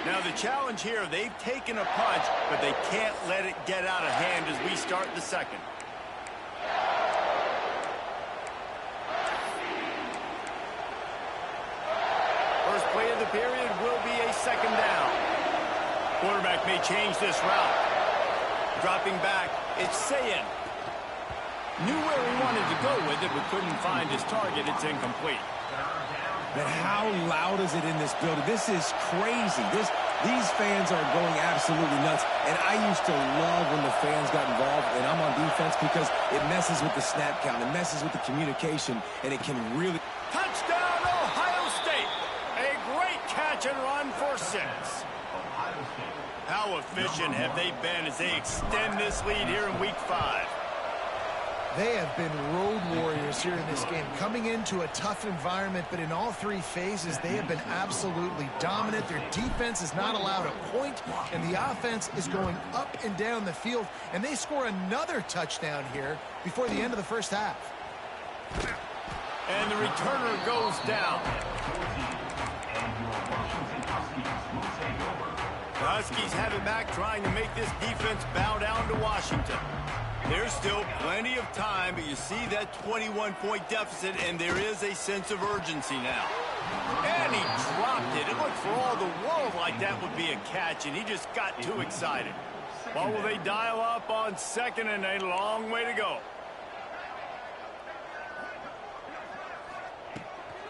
Now the challenge here, they've taken a punch, but they can't let it get out of hand as we start the second. First play of the period will be a second down. Quarterback may change this route. Dropping back, it's Sayin. Knew where he wanted to go with it, but couldn't find his target. It's incomplete. But how loud is it in this building? This is crazy. These fans are going absolutely nuts. And I used to love when the fans got involved, and I'm on defense, because it messes with the snap count. It messes with the communication, and it can really... Touchdown, Ohio State! A great catch and run for 6. How efficient have they been as they extend this lead here in Week 5? They have been road warriors here in this game, coming into a tough environment, but in all 3 phases, they have been absolutely dominant. Their defense is not allowed a point, and the offense is going up and down the field, and they score another touchdown here before the end of the first half. And the returner goes down. The Huskies have it back, trying to make this defense bow down to Washington. There's still plenty of time, but you see that 21-point deficit, and there is a sense of urgency now. And he dropped it. It looked for all the world like that would be a catch, and he just got too excited. Well, will they dial up on second and a long way to go?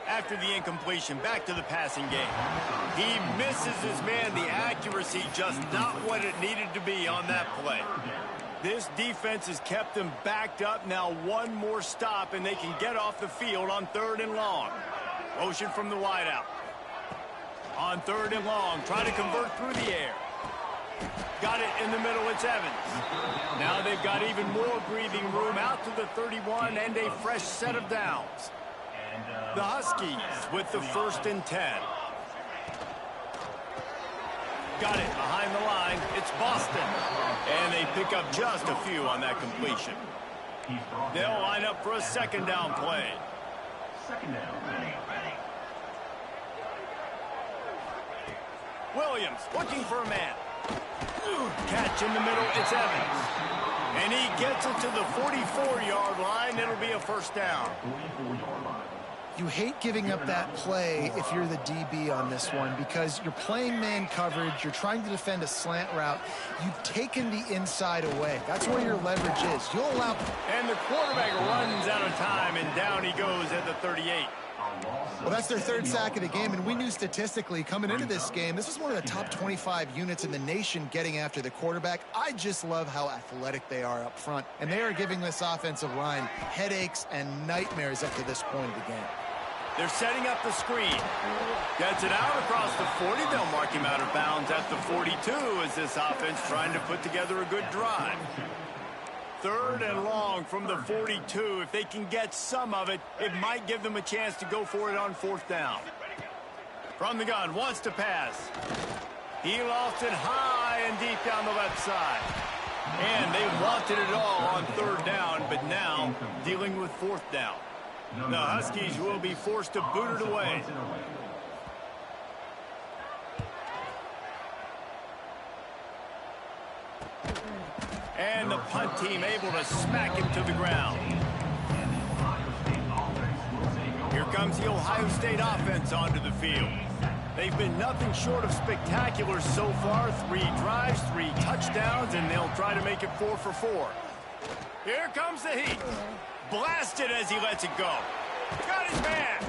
After the incompletion, back to the passing game. He misses his man. The accuracy just not what it needed to be on that play. This defense has kept them backed up. Now one more stop, and they can get off the field on 3rd and long. Motion from the wideout. On 3rd and long, try to convert through the air. Got it in the middle, it's Evans. Now they've got even more breathing room out to the 31 and a fresh set of downs. The Huskies with the 1st and 10. Got it behind the line. It's Boston. And they pick up just a few on that completion. They'll line up for a 2nd down play. Williams looking for a man. Catch in the middle. It's Evans. And he gets it to the 44-yard line. It'll be a 1st down. You hate giving up that play if you're the DB on this one, because you're playing man coverage, you're trying to defend a slant route, you've taken the inside away. That's where your leverage is. You'll allow... And the quarterback runs out of time, and down he goes at the 38. Well, that's their 3rd sack of the game, and we knew statistically coming into this game, this was one of the top 25 units in the nation getting after the quarterback. I just love how athletic they are up front, and they are giving this offensive line headaches and nightmares up to this point of the game. They're setting up the screen. Gets it out across the 40. They'll mark him out of bounds at the 42 as this offense trying to put together a good drive. 3rd and long from the 42. If they can get some of it, it might give them a chance to go for it on 4th down. From the gun, wants to pass. He lost it high and deep down the left side. And they wanted it all on 3rd down, but now dealing with 4th down. The Huskies will be forced to boot it away. And the punt team able to smack him to the ground. Here comes the Ohio State offense onto the field. They've been nothing short of spectacular so far. 3 drives, 3 touchdowns, and they'll try to make it 4 for 4. Here comes the heat. Blasted as he lets it go. Got his man.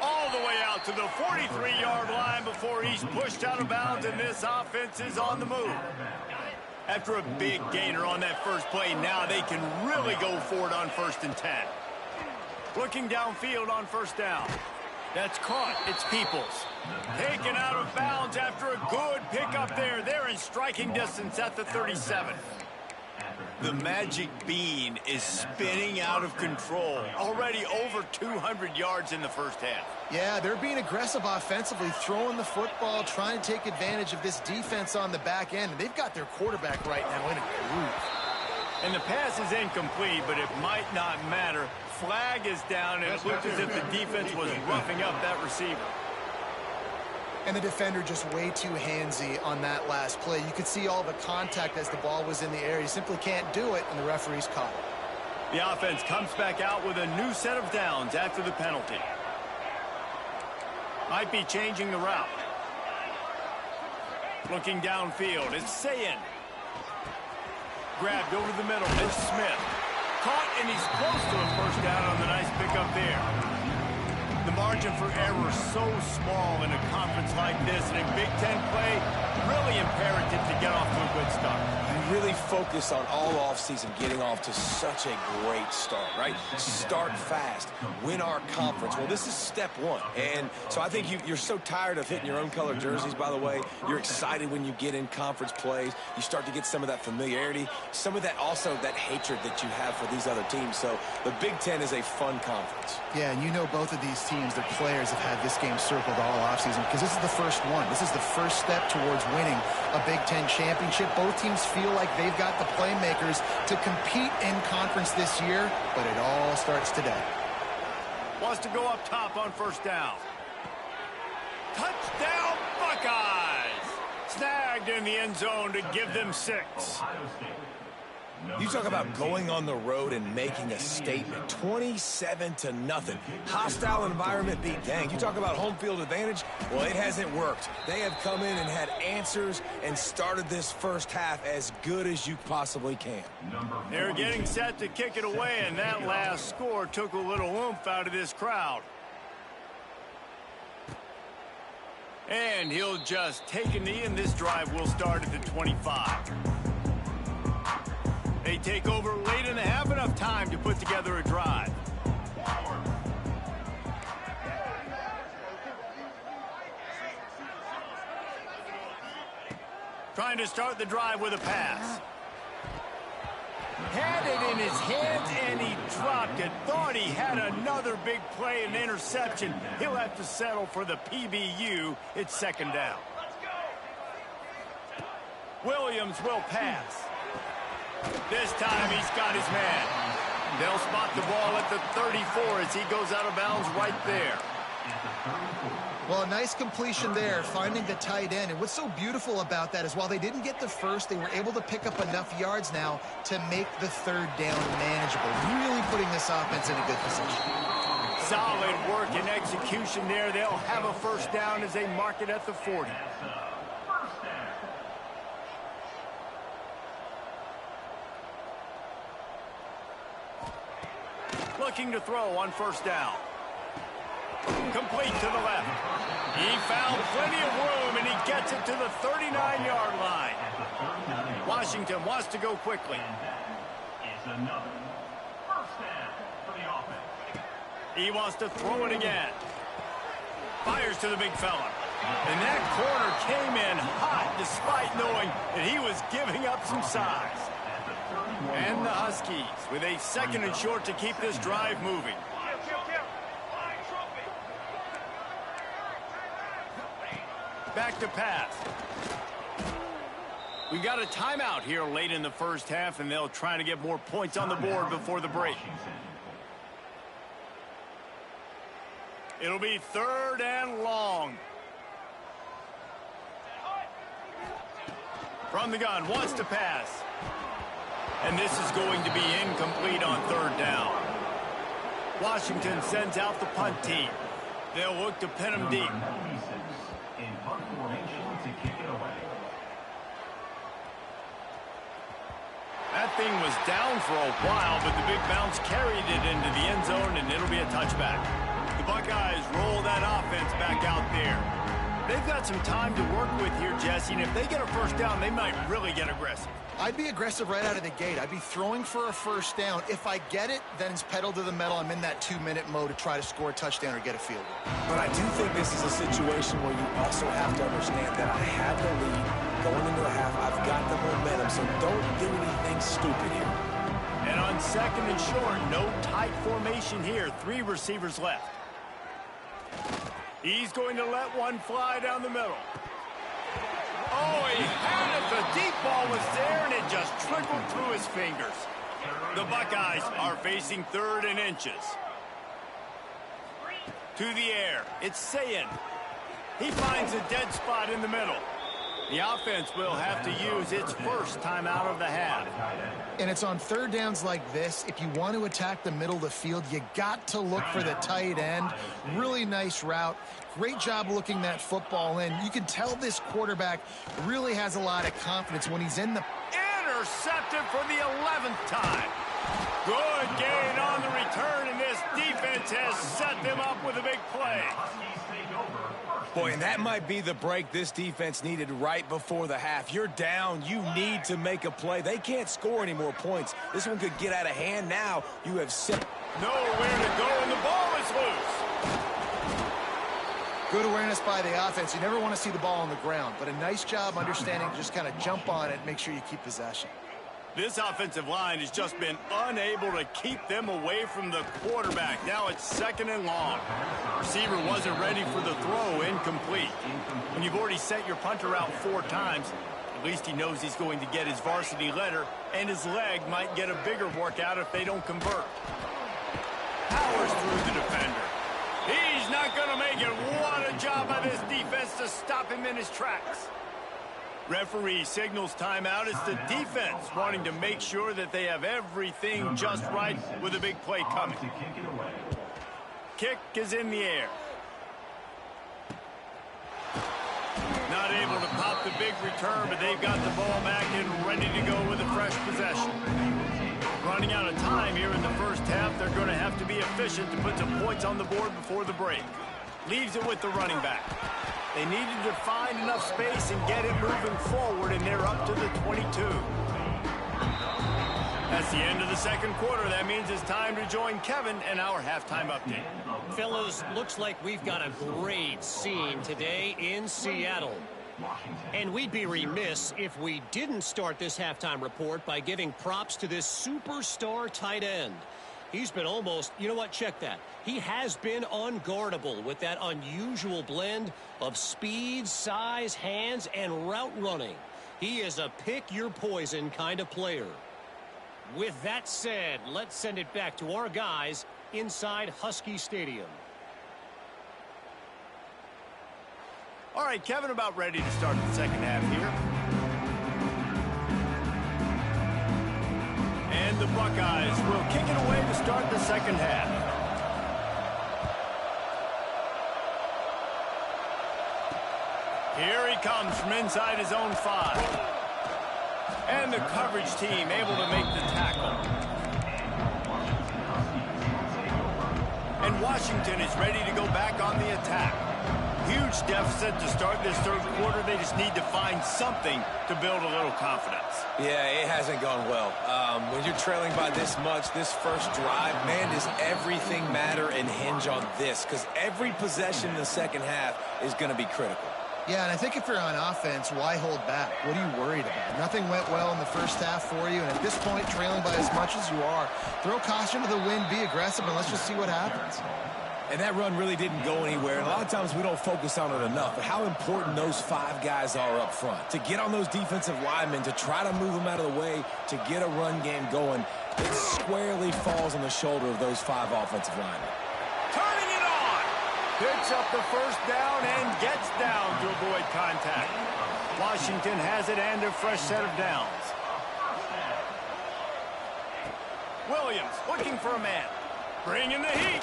All the way out to the 43-yard line before he's pushed out of bounds, and this offense is on the move. After a big gainer on that first play, now they can really go for it on 1st and 10. Looking downfield on 1st down. That's caught. It's Peoples. Taken out of bounds after a good pickup there. They're in striking distance at the 37. The magic bean is spinning out of control. Already over 200 yards in the first half. Yeah, they're being aggressive offensively, throwing the football, trying to take advantage of this defense on the back end. And they've got their quarterback right now in a groove. And the pass is incomplete, but it might not matter. Flag is down, and it looked as if the defense was roughing up that receiver. And the defender just way too handsy on that last play. You could see all the contact as the ball was in the air. You simply can't do it, and the referee's caught it. The offense comes back out with a new set of downs after the penalty. Might be changing the route. Looking downfield, it's Sayin. Grabbed over the middle, it's Smith. Caught, and he's close to a first down on the nice pickup there. The margin for error is so small in a conference like this, and in Big Ten play, really imperative to get off to a good start. You really focus on all offseason getting off to such a great start, right? Start fast, win our conference. Well, this is step one. And so I think you're so tired of hitting your own color jerseys, by the way. You're excited when you get in conference plays. You start to get some of that familiarity, some of that also that hatred that you have for these other teams. So the Big Ten is a fun conference. Yeah, and you know both of these teams, their players have had this game circled all offseason because this is the first one. This is the first step towards winning a Big Ten championship. Both teams feel like they've got the playmakers to compete in conference this year, but it all starts today. Wants to go up top on first down. Touchdown, Buckeyes! Snagged in the end zone to give them 6. You talk about going on the road and making a statement. 27-0. Hostile environment be danged. You talk about home field advantage. Well, it hasn't worked. They have come in and had answers and started this first half as good as you possibly can. They're getting set to kick it away, and that last score took a little oomph out of this crowd. And he'll just take a knee, and this drive will start at the 25. They take over late in the half, enough time to put together a drive. Trying to start the drive with a pass. Had it in his hands, and he dropped it. Thought he had another big play, an interception. He'll have to settle for the PBU. It's second down. Williams will pass. This time he's got his man. They'll spot the ball at the 34 as he goes out of bounds right there. Well, a nice completion there, finding the tight end. And what's so beautiful about that is while they didn't get the first, they were able to pick up enough yards now to make the third down manageable. Really putting this offense in a good position. Solid work and execution there. They'll have a first down as they mark it at the 40. Looking to throw on first down. Complete to the left. He found plenty of room, and he gets it to the 39-yard line. Washington wants to go quickly. He wants to throw it again. Fires to the big fella. And that corner came in hot despite knowing that he was giving up some size. And the Huskies with a second and short to keep this drive moving. Back to pass. We got a timeout here late in the first half, and they'll try to get more points on the board before the break. It'll be third and long. From the gun, wants to pass. And this is going to be incomplete on third down. Washington sends out the punt team. They'll look to pin him deep. That thing was down for a while, but the big bounce carried it into the end zone, and it'll be a touchback. The Buckeyes roll that offense back out there. They've got some time to work with here, Jesse, and if they get a first down, they might really get aggressive. I'd be aggressive right out of the gate. I'd be throwing for a first down. If I get it, then it's pedal to the metal. I'm in that 2-minute mode to try to score a touchdown or get a field goal. But I do think this is a situation where you also have to understand that I have the lead going into the half. I've got the momentum, so don't do anything stupid here. And on second and short, no tight formation here. 3 receivers left. He's going to let one fly down the middle. Oh, he had it. The deep ball was there, and it just trickled through his fingers. The Buckeyes are facing third and inches. To the air. It's Sayin. He finds a dead spot in the middle. The offense will have to use its first timeout of the half. And it's on third downs like this. If you want to attack the middle of the field, you got to look for the tight end. Really nice route. Great job looking that football in. You can tell this quarterback really has a lot of confidence when he's in the... Intercepted for the 11th time. Good gain on the return, and this defense has set them up with a big play. Boy, and that might be the break this defense needed right before the half. You're down. You need to make a play. They can't score any more points. This one could get out of hand now. You have set... Nowhere to go, and the ball is loose. Good awareness by the offense. You never want to see the ball on the ground, but a nice job understanding to just kind of jump on it and make sure you keep possession. This offensive line has just been unable to keep them away from the quarterback. Now it's second and long. Receiver wasn't ready for the throw, incomplete. When you've already sent your punter out 4 times, at least he knows he's going to get his varsity letter, and his leg might get a bigger workout if they don't convert. Powers through the defender. He's not going to make it. What a job by this defense to stop him in his tracks. Referee signals timeout. It's the defense wanting to make sure that they have everything just right with a big play coming. Kick is in the air. Not able to pop the big return, but they've got the ball back and ready to go with a fresh possession. Running out of time here in the first half. They're going to have to be efficient to put some points on the board before the break. Leaves it with the running back. They needed to find enough space and get it moving forward, and they're up to the 22. That's the end of the second quarter. That means it's time to join Kevin and our halftime update. Fellas, looks like we've got a great scene today in Seattle. And we'd be remiss if we didn't start this halftime report by giving props to this superstar tight end. He's been almost, you know what, check that. He has been unguardable with that unusual blend of speed, size, hands, and route running. He is a pick-your-poison kind of player. With that said, let's send it back to our guys inside Husky Stadium. All right, Kevin, about ready to start the second half here. And the Buckeyes will kick it away to start the second half. Here he comes from inside his own 5. And the coverage team able to make the tackle. And Washington is ready to go back on the attack. Huge deficit to start this third quarter. They just need to find something to build a little confidence. Yeah, it hasn't gone well. When you're trailing by this much, this first drive, man, does everything matter and hinge on this? Because every possession in the second half is going to be critical. Yeah, and I think if you're on offense, why hold back? What are you worried about? Nothing went well in the first half for you, and at this point, trailing by as much as you are, throw caution to the wind, be aggressive, and let's just see what happens. And that run really didn't go anywhere. And a lot of times we don't focus on it enough. But how important those 5 guys are up front. To get on those defensive linemen, to try to move them out of the way, to get a run game going, it squarely falls on the shoulder of those 5 offensive linemen. Turning it on! Picks up the first down and gets down to avoid contact. Washington has it and a fresh set of downs. Williams looking for a man. Bringing the heat.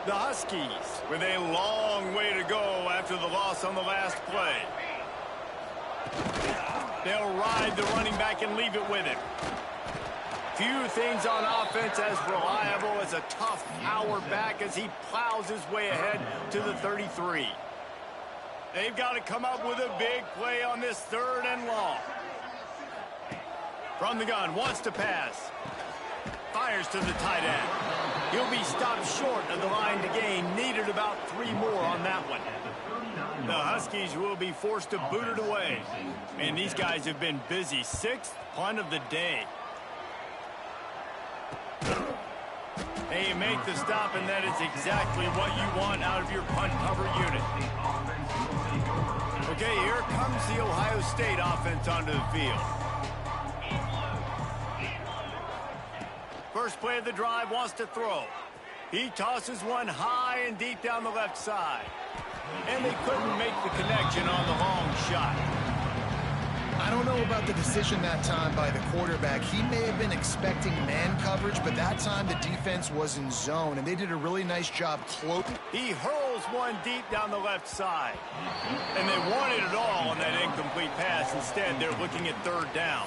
The Huskies with a long way to go after the loss on the last play. They'll ride the running back and leave it with him. Few things on offense as reliable as a tough power back as he plows his way ahead to the 33. They've got to come up with a big play on this third and long. From the gun, wants to pass. Fires to the tight end. He'll be stopped short of the line to gain. Needed about 3 more on that one. The Huskies will be forced to boot it away. And these guys have been busy. 6th punt of the day. They make the stop, and that is exactly what you want out of your punt cover unit. Okay, here comes the Ohio State offense onto the field. First play of the drive, wants to throw. He tosses one high and deep down the left side. And they couldn't make the connection on the long shot. I don't know about the decision that time by the quarterback. He may have been expecting man coverage, but that time the defense was in zone, and they did a really nice job cloaking. He hurls one deep down the left side. And they wanted it all on that incomplete pass. Instead, they're looking at third down.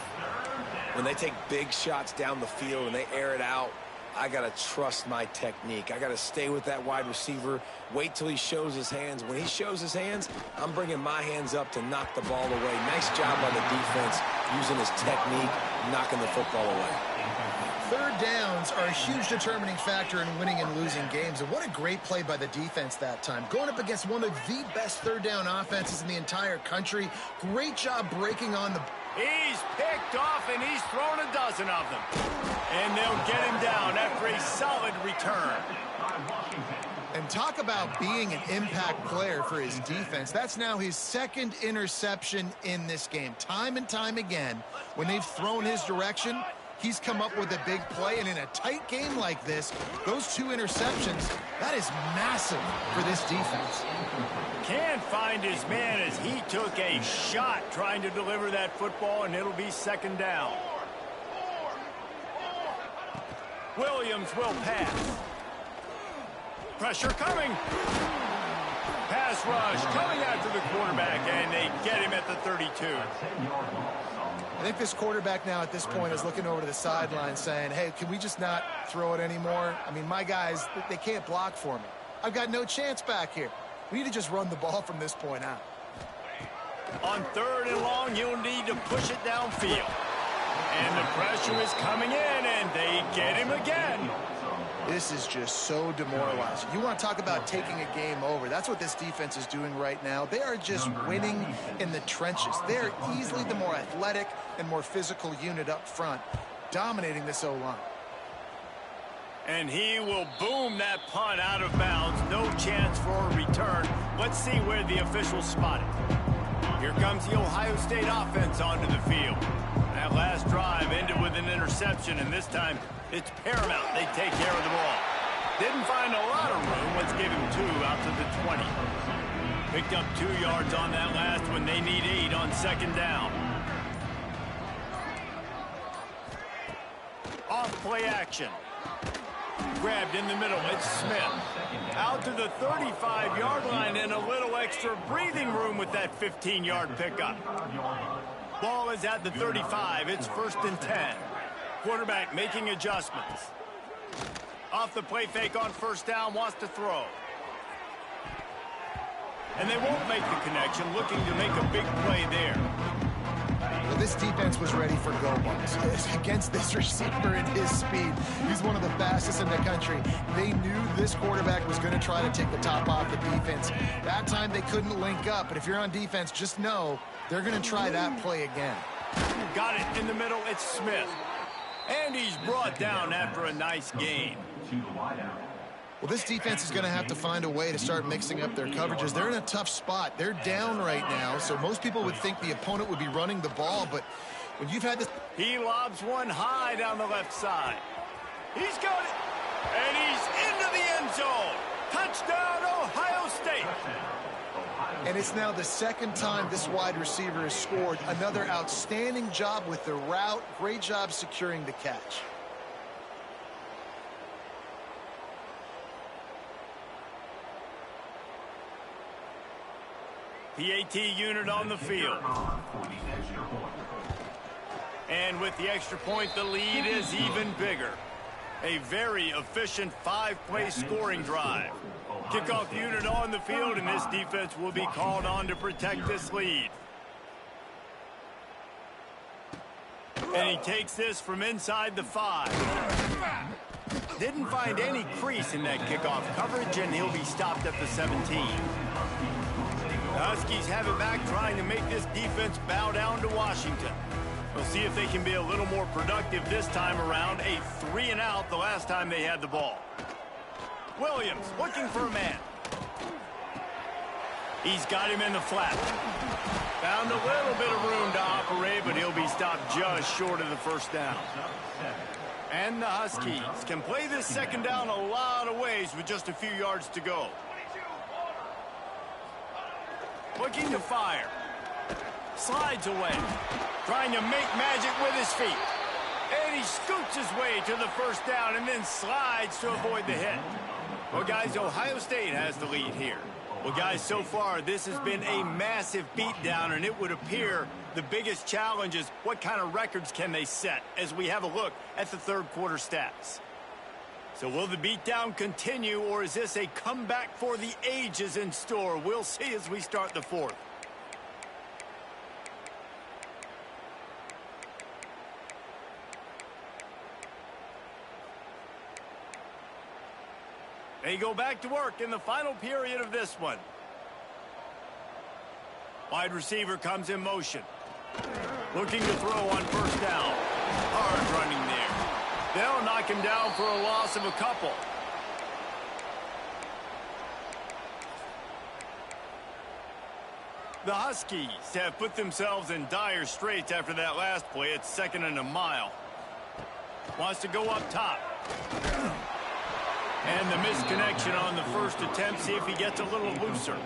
When they take big shots down the field and they air it out, I got to trust my technique. I got to stay with that wide receiver, wait till he shows his hands. When he shows his hands, I'm bringing my hands up to knock the ball away. Nice job by the defense using his technique, knocking the football away. Third downs are a huge determining factor in winning and losing games, and what a great play by the defense that time. Going up against one of the best third down offenses in the entire country. Great job breaking on the... He's picked off, and he's thrown a dozen of them. And they'll get him down after a solid return. And talk about being an impact player for his defense. That's now his second interception in this game. Time and time again, when they've thrown his direction, he's come up with a big play. And in a tight game like this, those two interceptions, that is massive for this defense. Can't find his man as he took a shot trying to deliver that football, and it'll be second down. Williams will pass. Pressure coming. Pass rush coming after the quarterback, and they get him at the 32. I think this quarterback now at this point is looking over to the sideline saying, hey, can we just not throw it anymore? I mean, my guys, they can't block for me. I've got no chance back here. We need to just run the ball from this point out. On third and long, you'll need to push it downfield. And the pressure is coming in, and they get him again. This is just so demoralizing. You want to talk about taking a game over. That's what this defense is doing right now. They are just winning in the trenches. They're easily the more athletic and more physical unit up front, dominating this O-line. And he will boom that punt out of bounds. No chance for a return. Let's see where the officials spot it. Here comes the Ohio State offense onto the field. That last drive ended with an interception, and this time it's paramount they take care of the ball. Didn't find a lot of room. Let's give him 2 out to the 20. Picked up 2 yards on that last one. They need 8 on second down. Off play action. Grabbed in the middle, it's Smith. Out to the 35-yard line and a little extra breathing room with that 15-yard pickup. Ball is at the 35, it's 1st and 10. Quarterback making adjustments. Off the play fake on first down, wants to throw. And they won't make the connection, looking to make a big play there. Well, this defense was ready for go balls. Against this receiver and his speed, he's one of the fastest in the country. They knew this quarterback was going to try to take the top off the defense. That time they couldn't link up, but if you're on defense, just know they're going to try that play again. Got it in the middle, it's Smith. And he's brought down after a nice gain. Well, this defense is going to have to find a way to start mixing up their coverages. They're in a tough spot. They're down right now, so most people would think the opponent would be running the ball, but when you've had this... He lobs one high down the left side. He's got it, and he's into the end zone. Touchdown, Ohio State. And it's now the second time this wide receiver has scored. Another outstanding job with the route. Great job securing the catch. PAT unit on the field. And with the extra point, the lead is even bigger. A very efficient 5-play scoring drive. Kickoff unit on the field, and this defense will be called on to protect this lead. And he takes this from inside the 5. Didn't find any crease in that kickoff coverage, and he'll be stopped at the 17. The Huskies have it back, trying to make this defense bow down to Washington. We'll see if they can be a little more productive this time around. A 3-and-out the last time they had the ball. Williams looking for a man. He's got him in the flat. Found a little bit of room to operate, but he'll be stopped just short of the first down. And the Huskies can play this second down a lot of ways with just a few yards to go. Looking to fire. Slides away. Trying to make magic with his feet. And he scoots his way to the first down and then slides to avoid the hit. Well, guys, Ohio State has the lead here. Well, guys, so far, this has been a massive beatdown, and it would appear the biggest challenge is what kind of records can they set as we have a look at the third quarter stats. So will the beatdown continue, or is this a comeback for the ages in store? We'll see as we start the fourth. They go back to work in the final period of this one. Wide receiver comes in motion. Looking to throw on first down. Hard running there. They'll knock him down for a loss of a couple. The Huskies have put themselves in dire straits after that last play. It's 2nd and a mile. Wants to go up top. And the misconnection on the first attempt. See if he gets a little looser.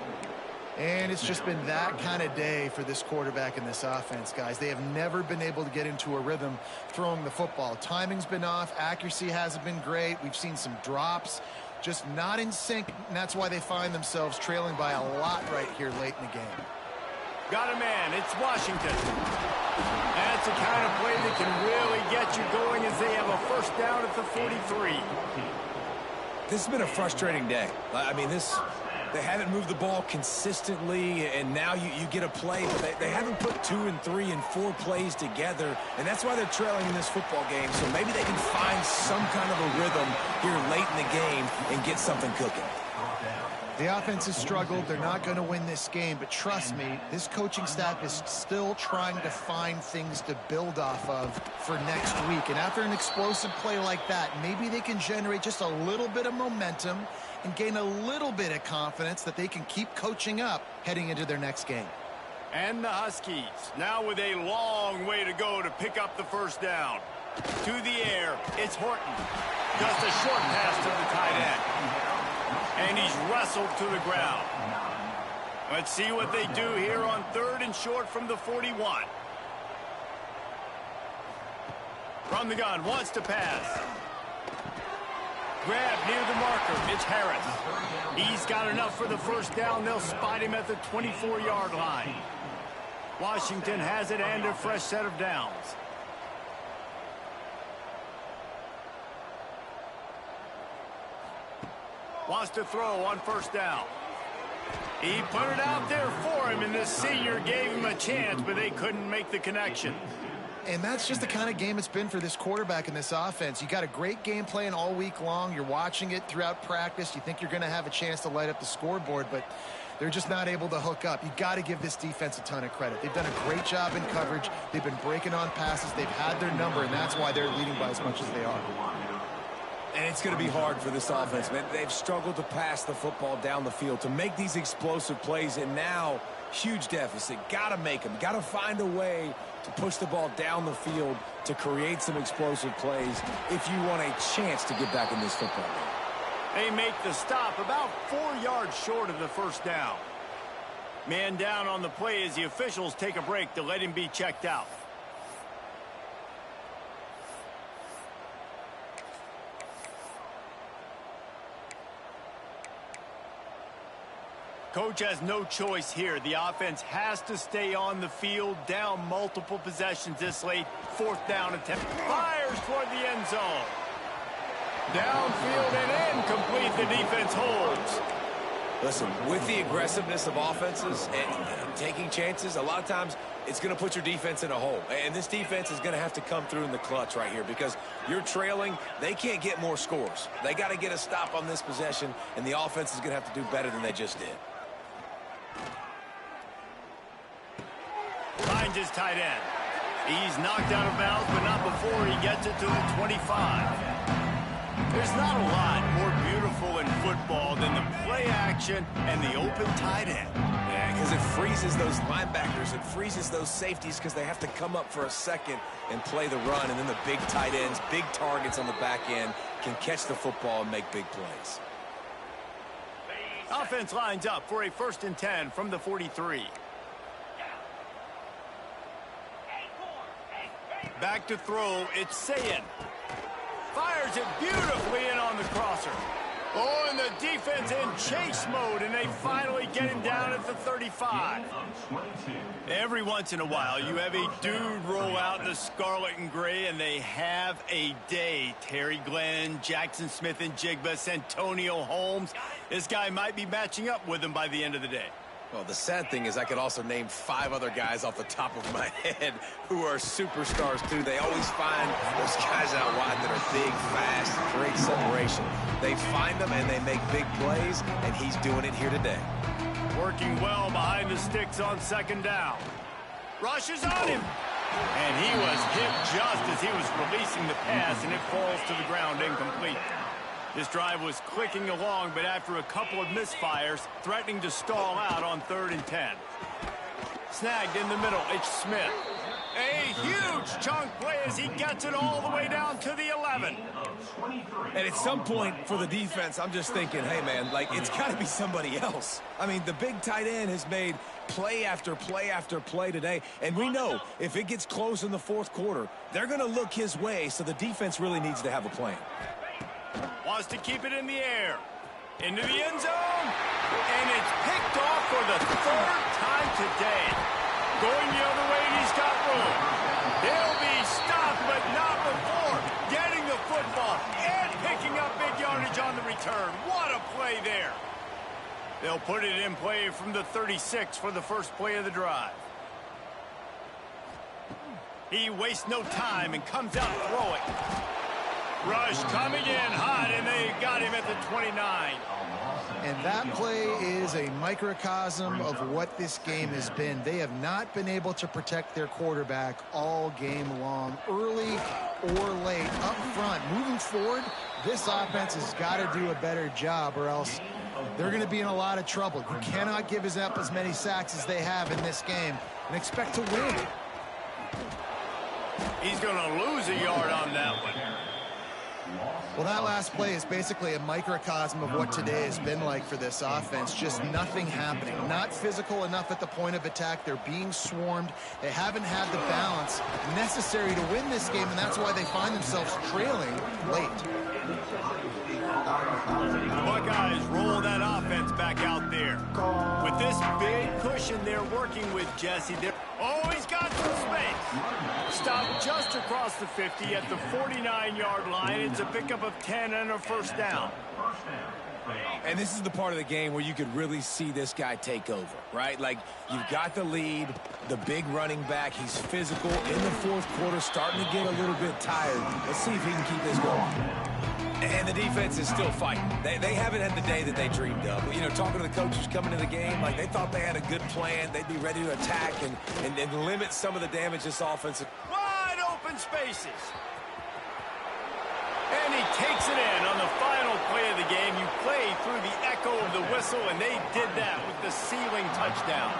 And it's just been that kind of day for this quarterback in this offense, guys. They have never been able to get into a rhythm throwing the football. Timing's been off. Accuracy hasn't been great. We've seen some drops. Just not in sync, and that's why they find themselves trailing by a lot right here late in the game. Got a man. It's Washington. That's the kind of play that can really get you going as they have a first down at the 43. This has been a frustrating day. I mean, they haven't moved the ball consistently, and now you get a play, but they haven't put 2 and 3 and 4 plays together, and that's why they're trailing in this football game. So maybe they can find some kind of a rhythm here late in the game and get something cooking. The offense has struggled. They're not going to win this game, but trust me, this coaching staff is still trying to find things to build off of for next week. And after an explosive play like that, maybe they can generate just a little bit of momentum and gain a little bit of confidence that they can keep coaching up heading into their next game. And the Huskies now with a long way to go to pick up the first down. To the air, it's Horton. Just a short pass to the tight end. And he's wrestled to the ground. Let's see what they do here on 3rd and short from the 41. From the gun, wants to pass. Grab near the marker, it's Harris. He's got enough for the first down. They'll spot him at the 24-yard line. Washington has it and a fresh set of downs. Wants to throw on first down. He put it out there for him, and this senior gave him a chance, but they couldn't make the connection. And that's just the kind of game it's been for this quarterback in this offense. You got a great game plan all week long. You're watching it throughout practice. You think you're going to have a chance to light up the scoreboard, but they're just not able to hook up. You got to give this defense a ton of credit. They've done a great job in coverage. They've been breaking on passes. They've had their number, and that's why they're leading by as much as they are. And it's going to be hard for this offense, man. They've struggled to pass the football down the field, to make these explosive plays, and now huge deficit. Got to make them. Got to find a way to push the ball down the field to create some explosive plays if you want a chance to get back in this football game. They make the stop about 4 yards short of the first down. Man down on the play as the officials take a break to let him be checked out. Coach has no choice here. The offense has to stay on the field, down multiple possessions this late. 4th down attempt. Fires toward the end zone. Downfield and incomplete. The defense holds. Listen, with the aggressiveness of offenses and taking chances, a lot of times it's going to put your defense in a hole. And this defense is going to have to come through in the clutch right here because you're trailing. They can't get more scores. They got to get a stop on this possession, and the offense is going to have to do better than they just did. Finds his tight end. He's knocked out of bounds, but not before he gets it to the 25. There's not a lot more beautiful in football than the play action protection and the open tight end. Yeah, because it freezes those linebackers. It freezes those safeties because they have to come up for a second and play the run. And then the big tight ends, big targets on the back end can catch the football and make big plays. Offense lines up for a 1st and 10 from the 43. Back to throw, it's Sayin. Fires it beautifully in on the crosser. Oh, and the defense in chase mode, and they finally get him down at the 35. Every once in a while, you have a dude roll out in the scarlet and gray, and they have a day. Terry Glenn, Jackson Smith and Jigba, Santonio Holmes. This guy might be matching up with him by the end of the day. Well, the sad thing is I could also name 5 other guys off the top of my head who are superstars, too. They always find those guys out wide that are big, fast, great separation. They find them, and they make big plays, and he's doing it here today. Working well behind the sticks on 2nd down. Rushes on him. And he was hit just as he was releasing the pass, and it falls to the ground incomplete. This drive was clicking along, but after a couple of misfires, threatening to stall out on 3rd and 10. Snagged in the middle, it's Smith. A huge chunk play as he gets it all the way down to the 11. And at some point for the defense, I'm just thinking, hey, man, like, it's got to be somebody else. I mean, the big tight end has made play after play after play today. And we know if it gets close in the 4th quarter, they're going to look his way, so the defense really needs to have a plan. Wants to keep it in the air. Into the end zone. And it's picked off for the 3rd time today. Going the other way, and he's got room. He'll be stopped, but not before getting the football and picking up big yardage on the return. What a play there. They'll put it in play from the 36 for the 1st play of the drive. He wastes no time and comes out throwing. Rush coming in hot, and they got him at the 29. And that play is a microcosm of what this game has been. They have not been able to protect their quarterback all game long, early or late, up front. Moving forward, this offense has got to do a better job, or else they're going to be in a lot of trouble. You cannot give up as many sacks as they have in this game and expect to win. He's going to lose a yard on that one. Well, that last play is basically a microcosm of what today has been like for this offense. Just nothing happening. Not physical enough at the point of attack. They're being swarmed. They haven't had the balance necessary to win this game, and that's why they find themselves trailing late. The Buckeyes roll that offense back out there. With this big cushion they're working with, Jesse. Oh, he's got some space. Stopped just across the 50 at the 49-yard line. It's a pickup of 10 and a 1st down. And this is the part of the game where you could really see this guy take over, right? Like, you've got the lead, the big running back. He's physical in the 4th quarter, starting to get a little bit tired. Let's see if he can keep this going. And the defense is still fighting. They haven't had the day that they dreamed of. You know, talking to the coaches coming to the game, like, they thought they had a good plan. They'd be ready to attack and limit some of the damage this offense. Wide open spaces. And he takes it in on the final play of the game. You play through the echo of the whistle, and they did that with the ceiling touchdown.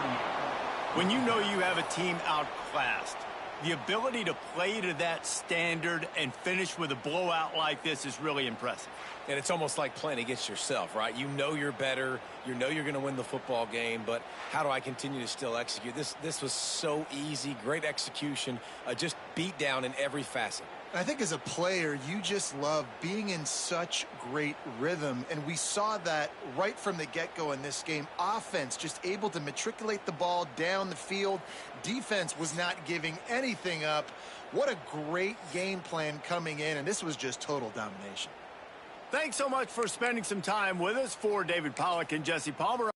When you know you have a team outclassed, the ability to play to that standard and finish with a blowout like this is really impressive. And it's almost like playing against yourself, right? You know you're better. You know you're going to win the football game, but how do I continue to still execute? This was so easy, great execution, just beat down in every facet. I think as a player, you just love being in such great rhythm, and we saw that right from the get-go in this game. Offense just able to matriculate the ball down the field. Defense was not giving anything up. What a great game plan coming in, and this was just total domination. Thanks so much for spending some time with us. For David Pollack and Jesse Palmer.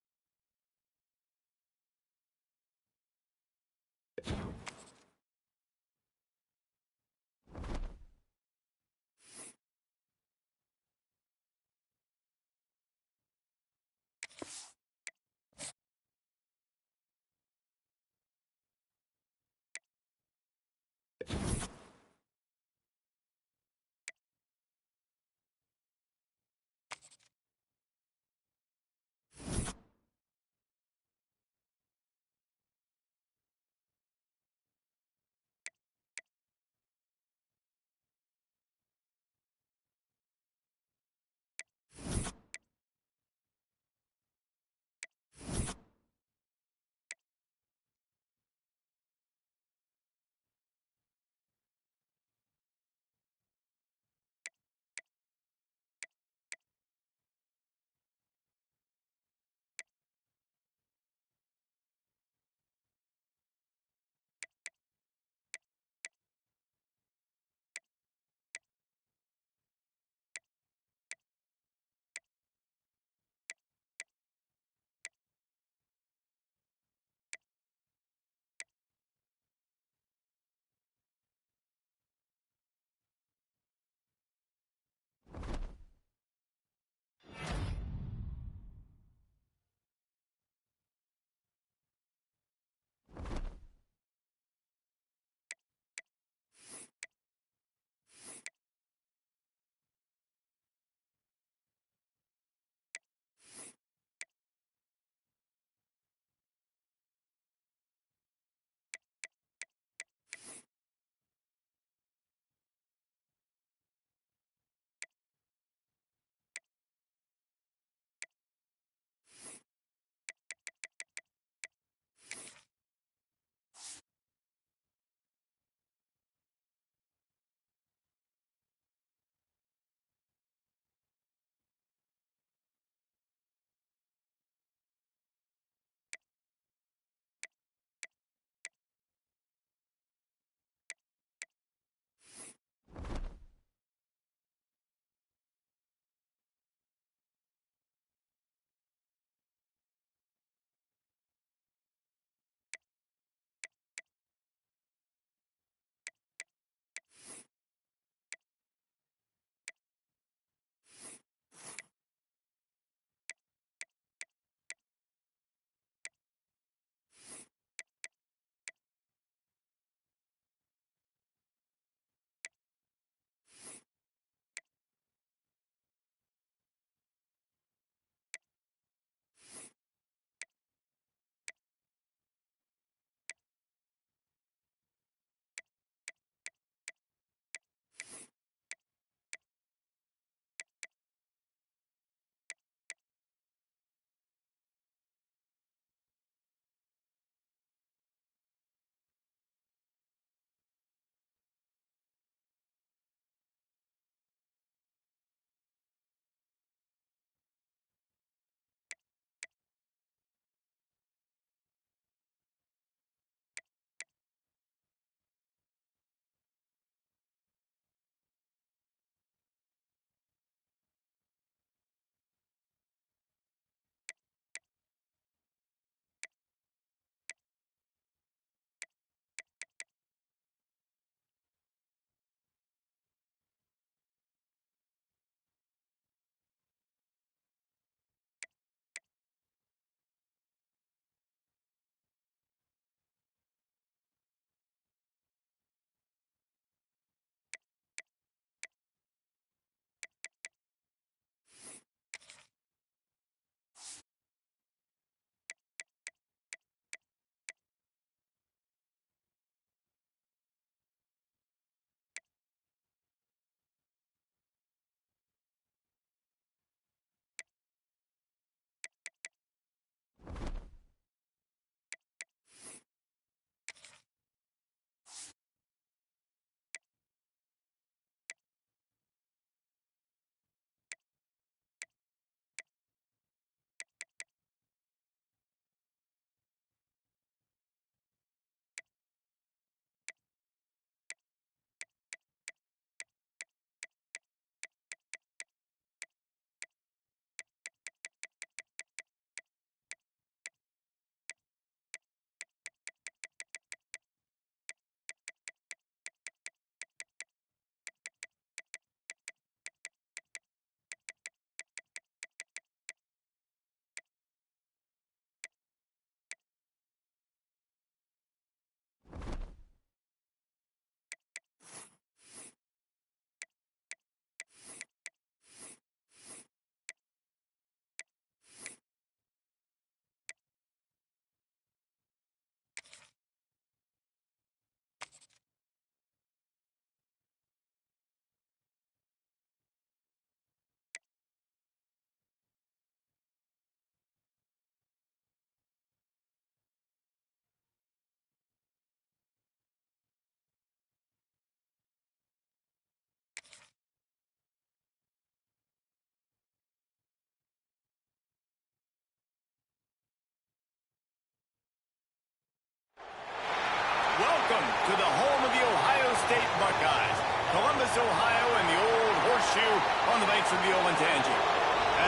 welcome to the home of the Ohio State Buckeyes, Columbus, Ohio, and the old horseshoe on the banks of the Olentangy.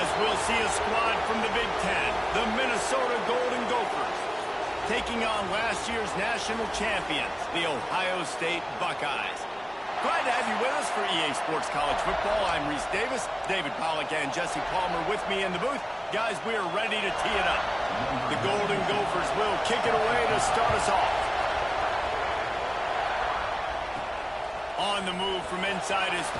As we'll see a squad from the Big Ten, the Minnesota Golden Gophers, taking on last year's national champions, the Ohio State Buckeyes. Glad to have you with us for EA Sports College Football. I'm Reese Davis, David Pollack, and Jesse Palmer with me in the booth. Guys, we are ready to tee it up. The Golden Gophers will kick it away to start us off. On the move from inside his 5.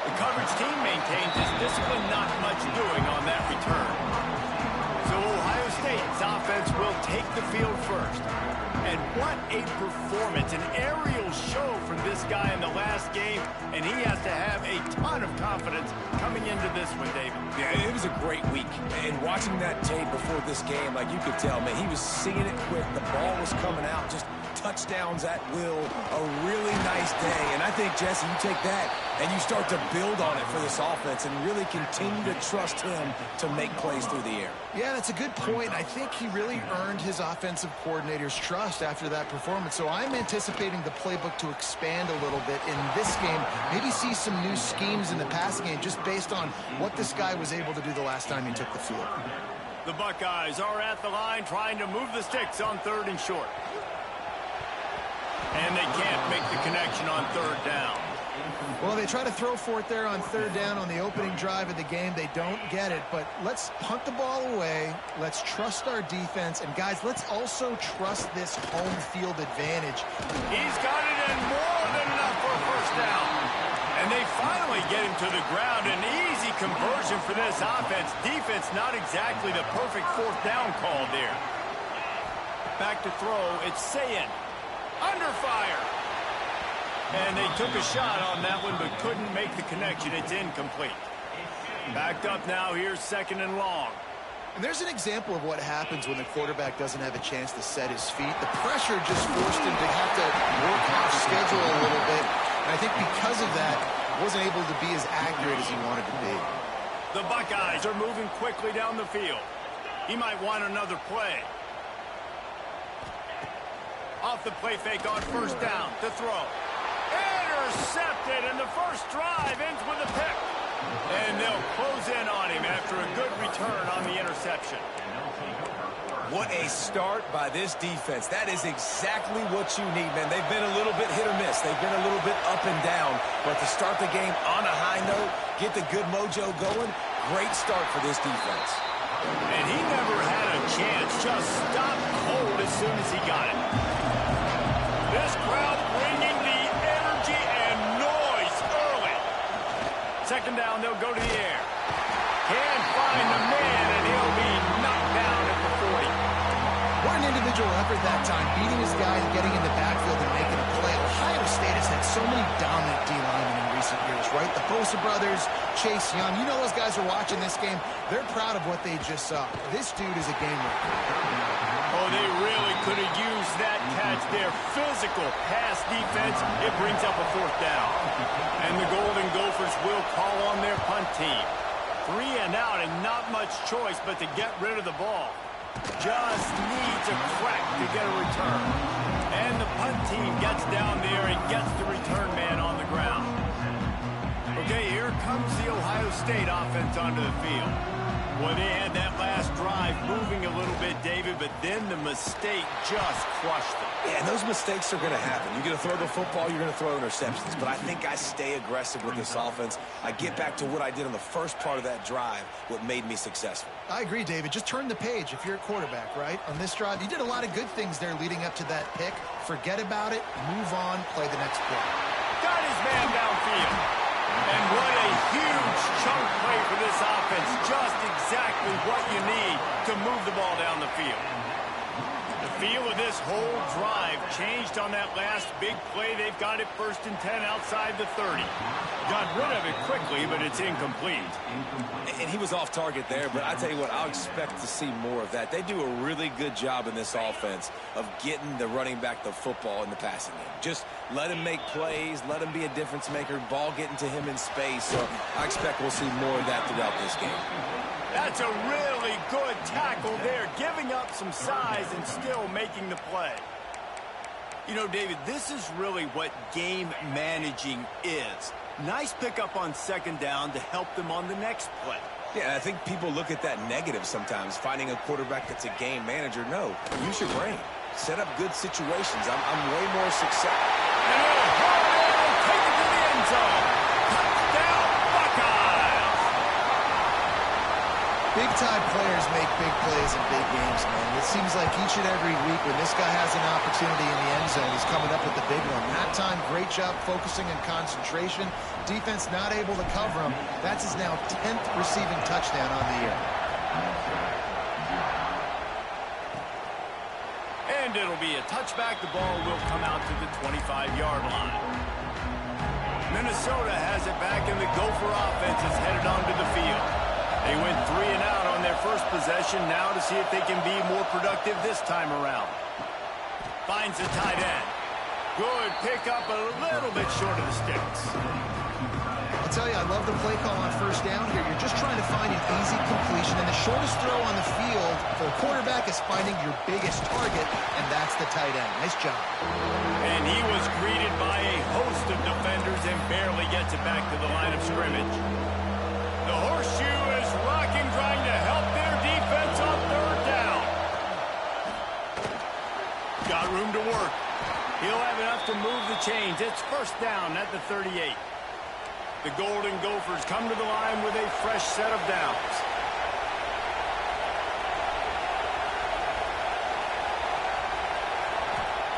The coverage team maintains its discipline, not much doing on that return. So Ohio State's offense will take the field first. And what a performance, an aerial show from this guy in the last game, and he has to have a ton of confidence coming into this one, David. Yeah, it was a great week. And watching that tape before this game, like you could tell, man, he was seeing it quick. The ball was coming out, just touchdowns at will. A really nice day. And I think, Jesse, you take that and you start to build on it for this offense and really continue to trust him to make plays through the air. Yeah, that's a good point. I think he really earned his offensive coordinator's trust after that performance. So I'm anticipating the playbook to expand a little bit in this game. Maybe see some new schemes in the passing game just based on what this guy was able to do the last time he took the field. The Buckeyes are at the line trying to move the sticks on 3rd and short. And they can't make the connection on 3rd down. Well, they try to throw for it there on 3rd down on the opening drive of the game. They don't get it, but let's punt the ball away. Let's trust our defense. And, guys, let's also trust this home field advantage. He's got it in more than enough for a 1st down. And they finally get him to the ground. An easy conversion for this offense. Defense not exactly the perfect 4th down call there. Back to throw. It's Sayin. Under fire. And they took a shot on that one, but couldn't make the connection. It's incomplete. Backed up now. Here's 2nd and long. And there's an example of what happens when the quarterback doesn't have a chance to set his feet. The pressure just forced him to have to work off schedule a little bit. And I think because of that, wasn't able to be as accurate as he wanted to be. The Buckeyes are moving quickly down the field. He might want another play. Off the play fake on 1st down to throw. Intercepted, and the first drive ends with a pick. And they'll close in on him after a good return on the interception. What a start by this defense. That is exactly what you need, man. They've been a little bit hit or miss. They've been a little bit up and down. But to start the game on a high note, get the good mojo going, great start for this defense. And he never had a chance. Just stopped cold as soon as he got it. This crowd bringing the energy and noise early. 2nd down, they'll go to the air. Can't find the man, and he'll be knocked down at the 40. What an individual effort that time, beating his guy and getting in the backfield and making a play. Ohio State has had so many dominant D-linemen in recent years, right? The Bosa brothers, Chase Young. You know those guys are watching this game. They're proud of what they just saw. This dude is a game record. Oh, they really could have used that catch there. Physical pass defense. It brings up a 4th down. And the Golden Gophers will call on their punt team. 3 and out and not much choice but to get rid of the ball. Just needs a crack to get a return. And the punt team gets down there and gets the return man on the ground. Okay, here comes the Ohio State offense onto the field. Well, they had that last drive moving a little bit, David, but then the mistake just crushed them. Yeah, and those mistakes are going to happen. You're going to throw the football, you're going to throw interceptions. But I think I stay aggressive with this offense. I get back to what I did on the first part of that drive, what made me successful. I agree, David. Just turn the page if you're a quarterback, right? On this drive, you did a lot of good things there leading up to that pick. Forget about it, move on, play the next play. Got his man downfield. And what a huge chunk play for this offense. Just exactly what you need to move the ball down the field. The feel of this whole drive changed on that last big play. They've got it 1st and 10 outside the 30. Got rid of it quickly, but it's incomplete. And he was off target there, but I tell you what, I'll expect to see more of that. They do a really good job in this offense of getting the running back the football in the passing game. Just let him make plays, let him be a difference maker, ball getting to him in space. So I expect we'll see more of that throughout this game. That's a really good tackle there, giving up some size and still making the play. You know, David, this is really what game managing is. Nice pickup on 2nd down to help them on the next play. Yeah, I think people look at that negative sometimes, finding a quarterback that's a game manager. No, use your brain. Set up good situations. I'm way more successful. And take it to the end zone. Touchdown, Buckeyes! Big-time players make big plays in big games, man. It seems like each and every week when this guy has an opportunity in the end zone, he's coming up with the big one. That time, great job focusing and concentration. Defense not able to cover him. That's his now 10th receiving touchdown on the year. And it'll be a touchback. The ball will come out to the 25-yard line. Minnesota has it back, and the Gopher offense is headed onto the field. They went 3 and out on their first possession. Now to see if they can be more productive this time around. Finds the tight end. Good pickup, a little bit short of the sticks. I'll tell you, I love the play call on 1st down here. You're just trying to find an easy completion, and the shortest throw on the field for a quarterback is finding your biggest target, and that's the tight end. Nice job. And he was greeted by a host of defenders and barely gets it back to the line of scrimmage. The horseshoe is rocking, trying to help their defense on 3rd down. Got room to work. He'll have enough to move the chains. It's 1st down at the 38. The Golden Gophers come to the line with a fresh set of downs.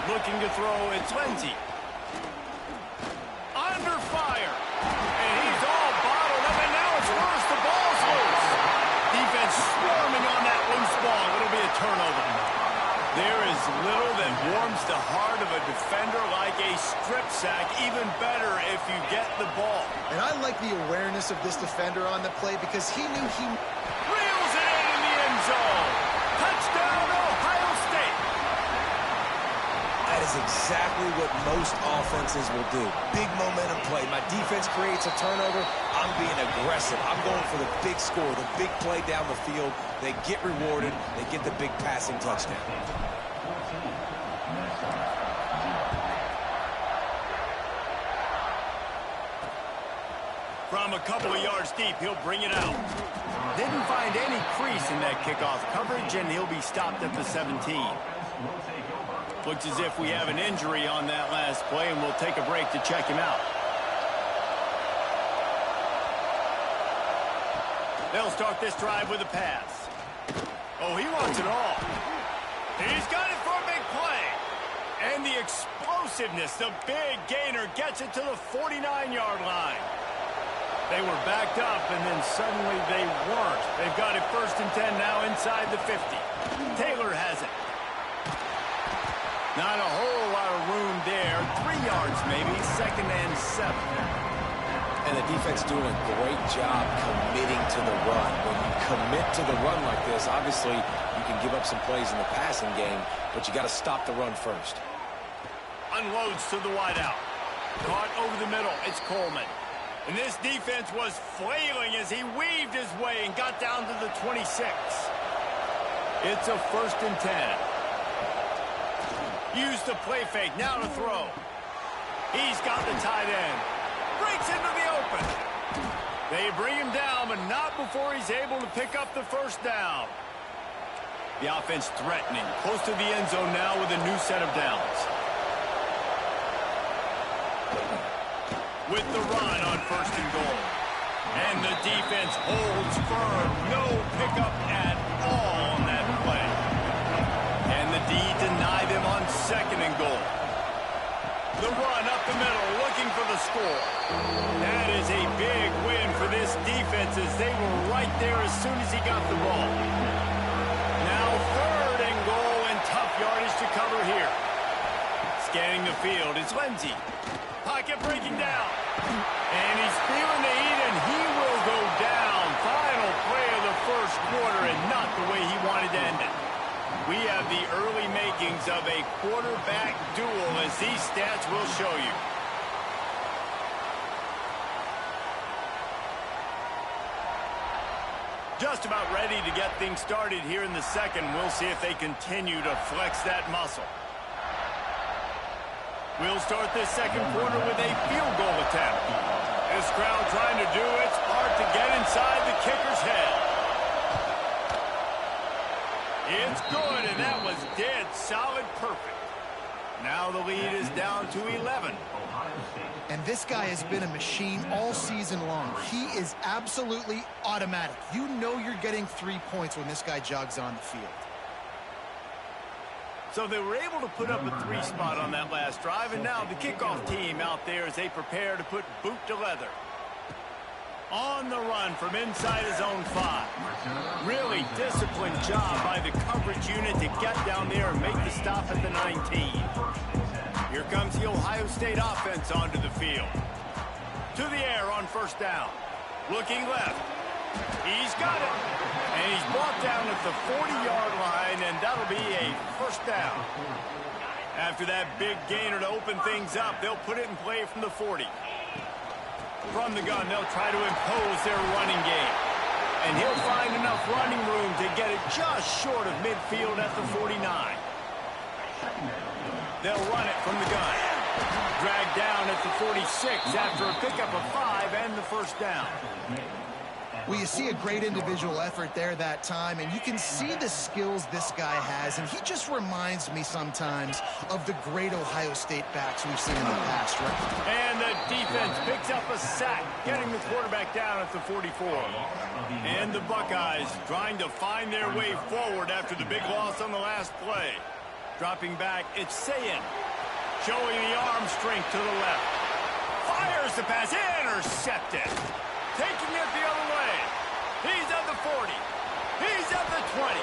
Looking to throw, it's Lindsey. Under fire. And he's all bottled up, and now it's worse. The ball's loose. Defense swarming on that loose ball. It'll be a turnover. There is little that warms the heart of a defender like a strip sack. Even better if you get the ball. And I like the awareness of this defender on the play because he knew he reels it in the end zone. Touchdown, Ohio State. That is exactly what most offenses will do. Big momentum play. My defense creates a turnover. I'm being aggressive. I'm going for the big score, the big play down the field. They get rewarded. They get the big passing touchdown. From a couple of yards deep, he'll bring it out. Didn't find any crease in that kickoff coverage, and he'll be stopped at the 17. Looks as if we have an injury on that last play, and we'll take a break to check him out. They'll start this drive with a pass. Oh, he wants it all. He's got it for a big play. And the explosiveness, the big gainer gets it to the 49-yard line. They were backed up, and then suddenly they weren't. They've got it 1st and 10 now inside the 50. Taylor has it. Not a whole lot of room there. 3 yards maybe, 2nd and 7. And the defense doing a great job committing to the run. When you commit to the run like this, obviously you can give up some plays in the passing game, but you got to stop the run first. Unloads to the wideout. Caught over the middle. It's Coleman. And this defense was flailing as he weaved his way and got down to the 26. It's a 1st and 10. Used the play fake. Now to throw. He's got the tight end. Breaks into the open. They bring him down, but not before he's able to pick up the 1st down. The offense threatening. Close to the end zone now with a new set of downs. With the run on 1st and goal. And the defense holds firm. No pickup at all on that play. And the D deny them on 2nd and goal. The run up the middle, looking for the score. That is a big win for this defense as they were right there as soon as he got the ball. Now 3rd and goal and tough yardage to cover here. Scanning the field, it's Lindsey. Pocket breaking down. And he's feeling the heat, and he will go down. Final play of the first quarter, and not the way he wanted to end it. We have the early makings of a quarterback duel, as these stats will show you. Just about ready to get things started here in the second. We'll see if they continue to flex that muscle. We'll start this second quarter with a field goal attempt. This crowd trying to do its part to get inside the kicker's head. It's good, and that was dead solid perfect. Now the lead is down to 11. And this guy has been a machine all season long. He is absolutely automatic. You know you're getting 3 points when this guy jogs on the field. So they were able to put up a 3 spot on that last drive, and now the kickoff team out there as they prepare to put boot to leather. On the run from inside his own 5. Really disciplined job by the coverage unit to get down there and make the stop at the 19. Here comes the Ohio State offense onto the field. To the air on first down. Looking left. He's got it. And he's brought down at the 40-yard line, and that'll be a first down. After that big gainer to open things up, they'll put it in play from the 40. From the gun, they'll try to impose their running game. And he'll find enough running room to get it just short of midfield at the 49. They'll run it from the gun. Dragged down at the 46 after a pickup of 5 and the first down. Well, you see a great individual effort there that time, and you can see the skills this guy has, and he just reminds me sometimes of the great Ohio State backs we've seen in the past, right? And the defense picks up a sack, getting the quarterback down at the 44. And the Buckeyes trying to find their way forward after the big loss on the last play. Dropping back, it's Sayin, showing the arm strength to the left. Fires the pass, intercepted. Taking it the other way. He's at the 40. He's at the 20.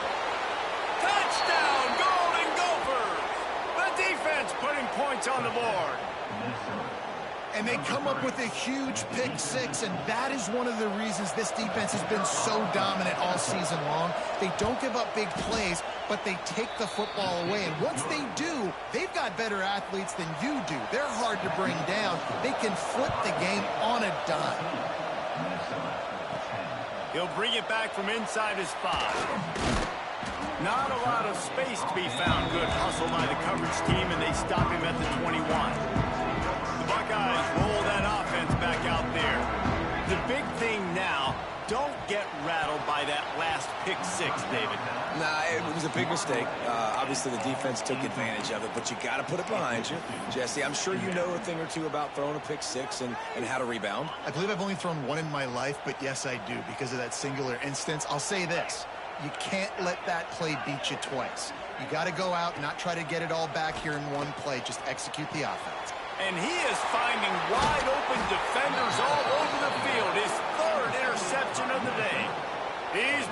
Touchdown, Golden Gophers. The defense putting points on the board. And they come up with a huge pick 6, and that is one of the reasons this defense has been so dominant all season long. They don't give up big plays, but they take the football away. And once they do, they've got better athletes than you do. They're hard to bring down. They can flip the game on a dime. He'll bring it back from inside his 5. Not a lot of space to be found. Good hustle by the coverage team, and they stop him at the 21. The Buckeyes roll that offense back out there. The big thing now, don't get rattled by that last pick 6, David. Nah, it was a big mistake. Obviously, the defense took advantage of it, but you got to put it behind you. Jesse, I'm sure you know a thing or two about throwing a pick 6 and how to rebound. I believe I've only thrown one in my life, but yes, I do because of that singular instance. I'll say this. You can't let that play beat you twice. You got to go out and not try to get it all back here in one play. Just execute the offense. And he is finding wide open defenders all over the field. His 3rd interception of the day. He's